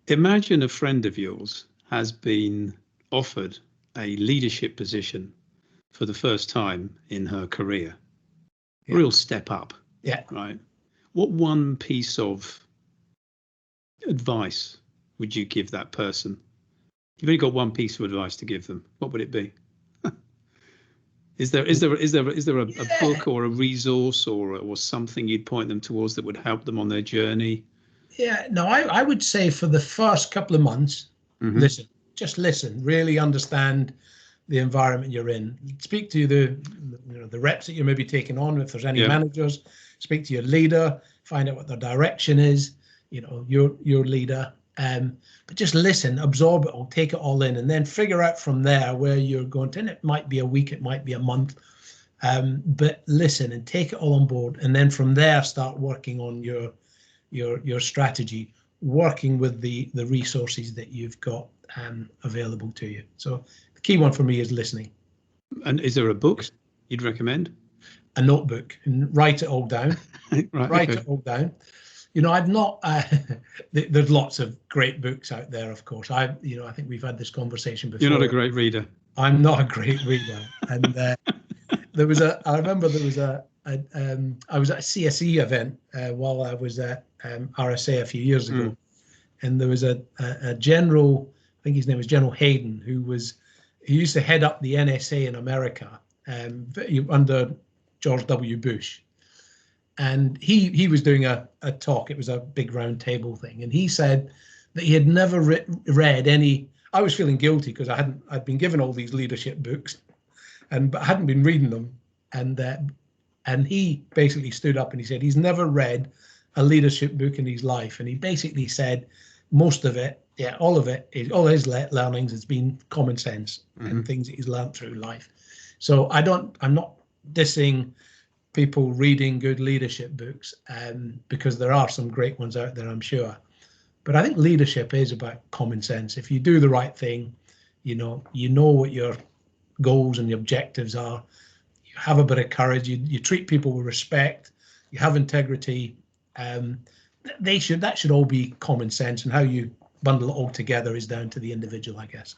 Imagine a friend of yours has been offered a leadership position for the first time in her career. Yeah. Real step up. Yeah. Right. What one piece of advice would you give that person? You've only got one piece of advice to give them. What would it be? Is there a book or a resource or something you'd point them towards that would help them on their journey? Yeah, no, I would say for the first couple of months, listen, just listen, really understand the environment you're in. Speak to the reps that you're maybe taking on, if there's any managers, speak to your leader, find out what their direction is, your leader. But just listen, absorb it all, take it all in, and then figure out from there where you're going to. And it might be a week, it might be a month, but listen and take it all on board. And then from there, start working on your strategy, working with the resources that you've got available to you. So the key one for me is listening. And is there a book you'd recommend? A notebook, and write it all down. Write it all down. I've not. There's lots of great books out there, of course. I think we've had this conversation before. You're not a great reader. I'm not a great reader, and I remember there was I was at a CSE event while I was at RSA a few years ago, and there was a general, I think his name was General Hayden, who used to head up the NSA in America under George W. Bush. And he was doing a talk. It was a big round table thing. And he said that he had never read any. I was feeling guilty because I'd been given all these leadership books, but I hadn't been reading them. And he basically stood up and he said he's never read a leadership book in his life. And he basically said most of it, all of it, all his learnings has been common sense and things that he's learned through life. So I'm not dissing people reading good leadership books, because there are some great ones out there, I'm sure. But I think leadership is about common sense. If you do the right thing, you know what your goals and the objectives are. You have a bit of courage. You treat people with respect. You have integrity. That should all be common sense. And how you bundle it all together is down to the individual, I guess.